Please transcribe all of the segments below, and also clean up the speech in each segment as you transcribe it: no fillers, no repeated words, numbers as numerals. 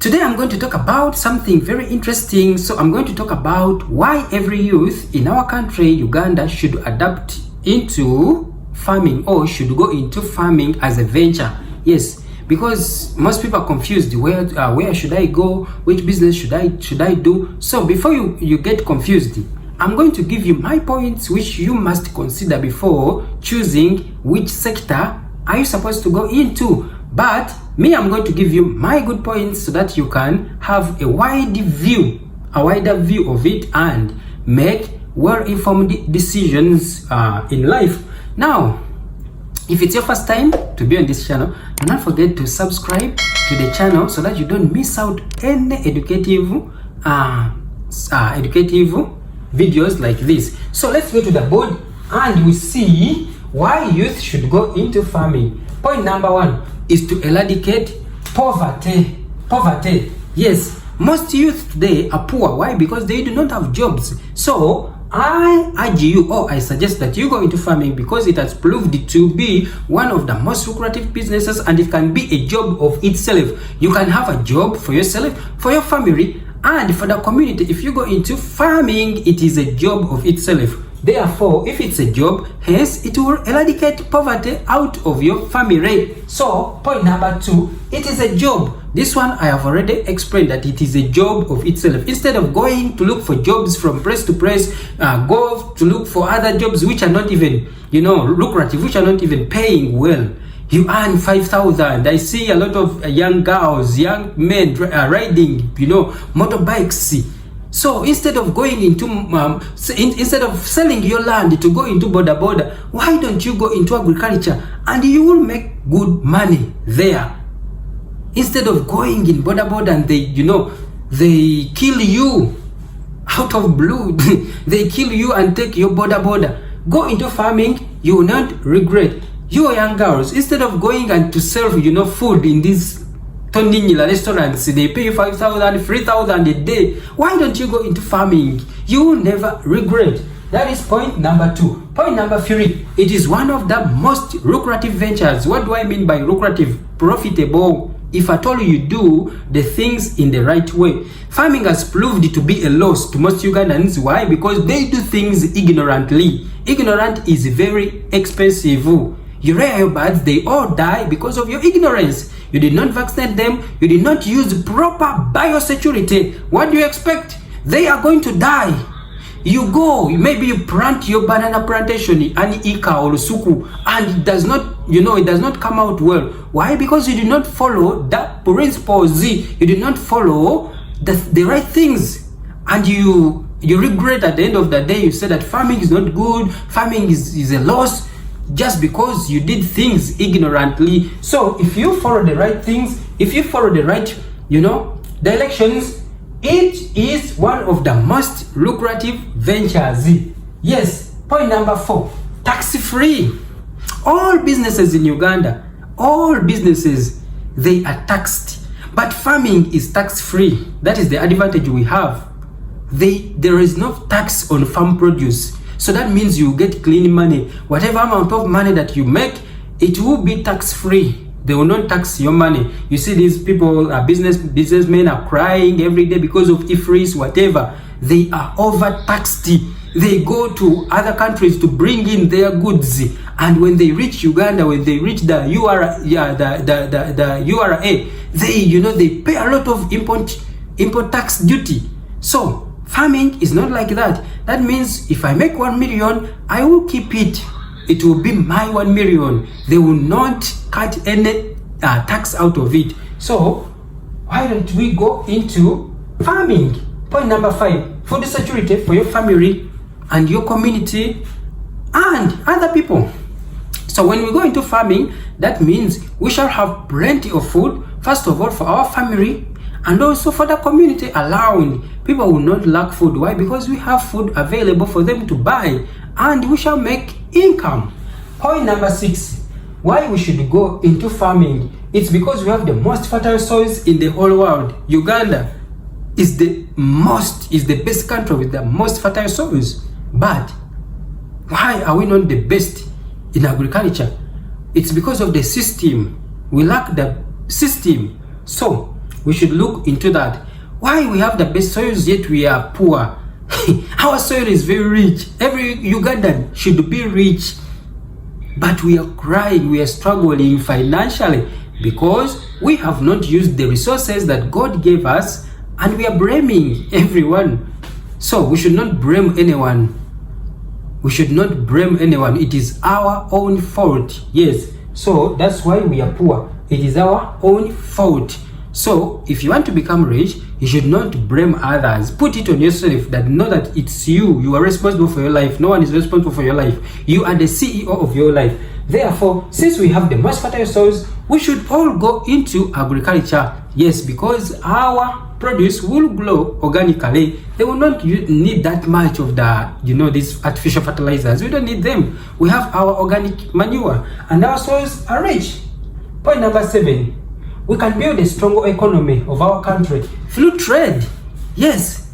Today I'm going to talk about something very interesting. So I'm going to talk about why every youth in our country, Uganda, should adapt into farming or should go into farming as a venture. Yes, because most people are confused. Where should I go? Which business should I do? So before you get confused, I'm going to give you my points which you must consider before choosing which sector are you supposed to go into. But me, I'm going to give you my good points so that you can have a wider view of it and make well-informed decisions in life. Now, if it's your first time to be on this channel, do not forget to subscribe to the channel so that you don't miss out any educative videos like this. So let's go to the board and we see why youth should go into farming. Point number 1 is to eradicate poverty. Yes, most youth today are poor. Why? Because they do not have jobs. So I urge you, or I suggest that you go into farming because it has proved to be one of the most lucrative businesses, and it can be a job of itself. You can have a job for yourself, for your family, and for the community. If you go into farming, it is a job of itself. Therefore, if it's a job, hence it will eradicate poverty out of your family. So point number 2, it is a job. This one I have already explained that it is a job of itself. Instead of going to look for jobs from place to place, go to look for other jobs which are not even lucrative, which are not even paying well. You earn 5,000. I see a lot of young girls, young men riding motorbikes. So instead of going into instead of selling your land to go into border, why don't you go into agriculture and you will make good money there? Instead of going in border and they kill you out of blue, they kill you and take your border. Go into farming, you will not regret. You young girls, instead of going and to serve food in these Tondinila restaurants, they pay you 5,000, 3,000 a day. Why don't you go into farming? You will never regret. That is point number 2. Point number 3, it is one of the most lucrative ventures. What do I mean by lucrative? Profitable. If at all you do the things in the right way. Farming has proved to be a loss to most Ugandans. Why? Because they do things ignorantly. Ignorant is very expensive. You rear your birds, they all die because of your ignorance. You did not vaccinate them. You did not use proper biosecurity. What do you expect? They are going to die. You go, maybe you plant your banana plantation in Ika or Suku, and it does not come out well. Why? Because you did not follow the principles. You did not follow the right things, and you regret at the end of the day. You say that farming is not good. Farming is a loss. Just because you did things ignorantly. So if you follow the right things, if you follow the right directions, it is one of the most lucrative ventures. Yes. Point number 4, tax-free. All businesses in Uganda, all businesses, they are taxed, but farming is tax-free. That is the advantage we have. There is no tax on farm produce. So that means you get clean money. Whatever amount of money that you make, it will be tax-free. They will not tax your money. You see these people, businessmen are crying every day because of IFRIS, whatever. They are overtaxed. They go to other countries to bring in their goods. And when they reach Uganda, when they reach the URA, they pay a lot of import tax duty. So farming is not like that. That means if I make 1 million, I will keep it. It will be my 1 million. They will not cut any tax out of it. So why don't we go into farming? Point number 5, food security for your family and your community and other people. So when we go into farming, that means we shall have plenty of food, first of all for our family, and also for the community around. People will not lack food. Why? Because we have food available for them to buy, and we shall make income. Point number 6, why we should go into farming. It's because we have the most fertile soils in the whole world. Uganda is the best country with the most fertile soils. But why are we not the best in agriculture? It's because of the system. We lack the system. So We should look into that. Why we have the best soils yet we are poor? Our soil is very rich. Every Ugandan should be rich. But we are crying, we are struggling financially because we have not used the resources that God gave us, and we are blaming everyone. So we should not blame anyone. We should not blame anyone. It is our own fault. Yes. So that's why we are poor. It is our own fault. So if you want to become rich, you should not blame others. Put it on yourself that know that it's you. You are responsible for your life. No one is responsible for your life. You are the CEO of your life. Therefore, since we have the most fertile soils, we should all go into agriculture. Yes, because our produce will grow organically. They will not need that much of the, these artificial fertilizers. We don't need them. We have our organic manure and our soils are rich. Point number 7. We can build a stronger economy of our country through trade. Yes.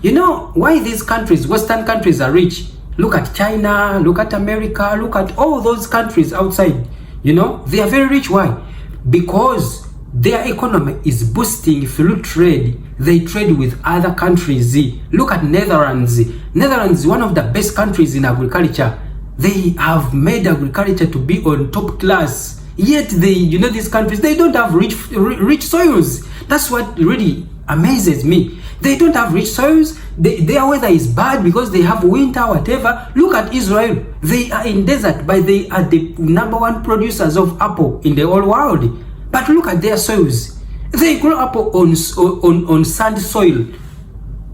You know why these countries, Western countries, are rich? Look at China, look at America, look at all those countries outside. They are very rich. Why? Because their economy is boosting through trade. They trade with other countries. Look at Netherlands. Netherlands is one of the best countries in agriculture. They have made agriculture to be on top class. Yet these countries, they don't have rich soils. That's what really amazes me. They don't have rich soils. Their weather is bad because they have winter, whatever. Look at Israel. They are in desert, but they are the #1 producers of apple in the whole world. But look at their soils. They grow apple on sand soil.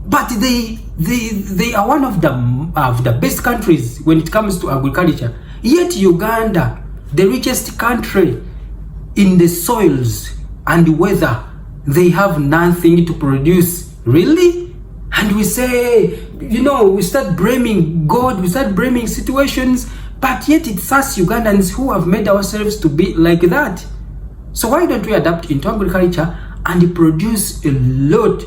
But they are one of the best countries when it comes to agriculture. Yet Uganda, the richest country in the soils and weather, they have nothing to produce. Really? And we say, we start blaming God, we start blaming situations, but yet it's us Ugandans who have made ourselves to be like that. So why don't we adapt into agriculture and produce a lot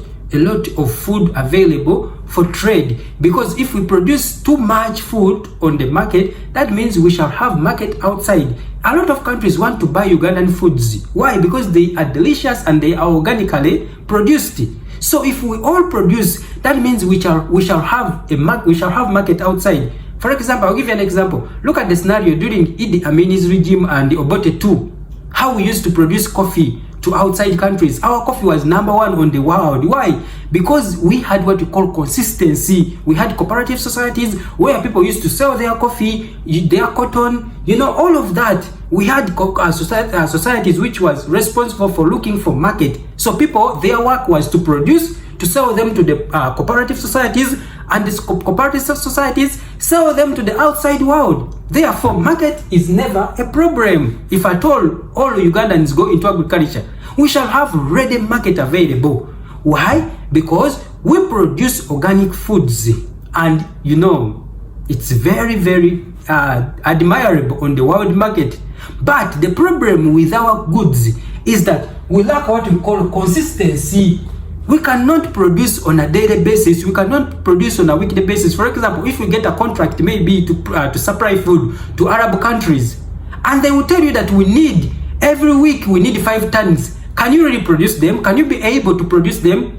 of food available for trade? Because if we produce too much food on the market, that means we shall have market outside. A lot of countries want to buy Ugandan foods. Why? Because they are delicious and they are organically produced. So if we all produce, that means we shall have market outside. For example, I'll give you an example. Look at the scenario during Idi Amin's regime and the Obote II. How we used to produce coffee to outside countries. Our coffee was #1 on the world. Why? Because we had what we call consistency. We had cooperative societies where people used to sell their coffee, their cotton, all of that. We had societies which was responsible for looking for market. So people, their work was to produce, to sell them to the cooperative societies, and the cooperative societies sell them to the outside world. Therefore, market is never a problem. If at all Ugandans go into agriculture, we shall have ready market available. Why? Because we produce organic foods, and it's very, very admirable on the world market. But the problem with our goods is that we lack what we call consistency. We cannot produce on a daily basis. We cannot produce on a weekly basis. For example, if we get a contract maybe to supply food to Arab countries, and they will tell you that every week we need 5 tons. Can you really produce them? Can you be able to produce them?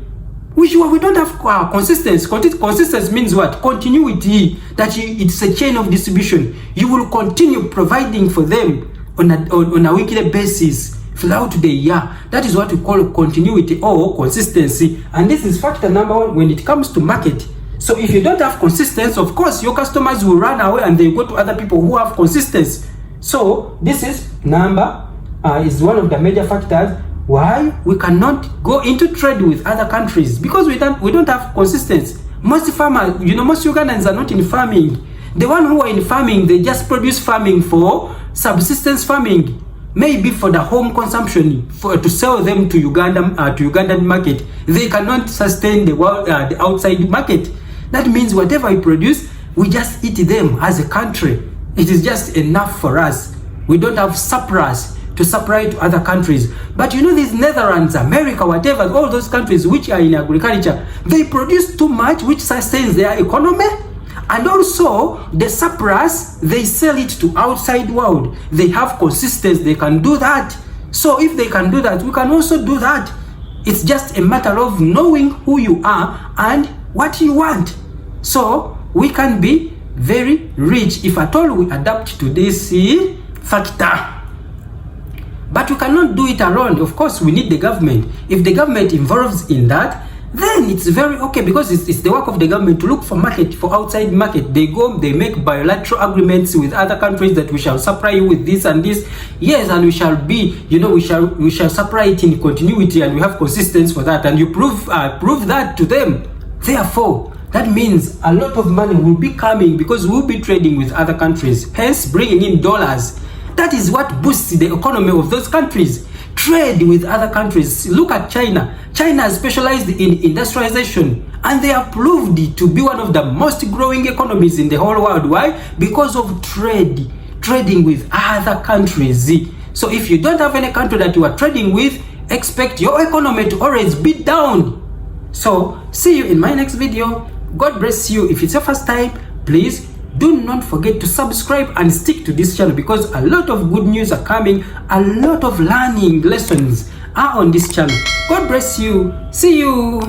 We don't have consistency. Consistency means what? Continuity. That it's a chain of distribution. You will continue providing for them on a weekly basis throughout the year. That is what we call continuity or consistency. And this is factor #1 when it comes to market. So if you don't have consistency, of course, your customers will run away and they go to other people who have consistency. So this is is one of the major factors why we cannot go into trade with other countries, because we don't have consistency. Most farmers, most Ugandans are not in farming. The one who are in farming, they just produce farming for subsistence farming, maybe for the home consumption, to sell them to Ugandan market. They cannot sustain the outside market. That means whatever we produce, we just eat them as a country. It is just enough for us. We don't have surplus to supply to other countries. But these Netherlands, America, whatever, all those countries which are in agriculture, they produce too much, which sustains their economy. And also the surplus, they sell it to outside world. They have consistency, they can do that. So if they can do that, we can also do that. It's just a matter of knowing who you are and what you want. So we can be very rich if at all we adapt to this factor. But we cannot do it alone. Of course, we need the government. If the government involves in that, then it's very okay, because it's the work of the government to look for market, for outside market. They go, they make bilateral agreements with other countries that we shall supply you with this and this. Yes, and we shall be, we shall supply it in continuity, and we have consistency for that. And you prove that to them. Therefore, that means a lot of money will be coming because we'll be trading with other countries, hence bringing in dollars. That is what boosts the economy of those countries. Trade with other countries. Look at China. China has specialized in industrialization, and they are proved to be one of the most growing economies in the whole world. Why? Because of trading with other countries. So if you don't have any country that you are trading with, expect your economy to always be down. So see you in my next video. God bless you. If it's your first time, please do not forget to subscribe and stick to this channel, because a lot of good news are coming. A lot of learning lessons are on this channel. God bless you. See you.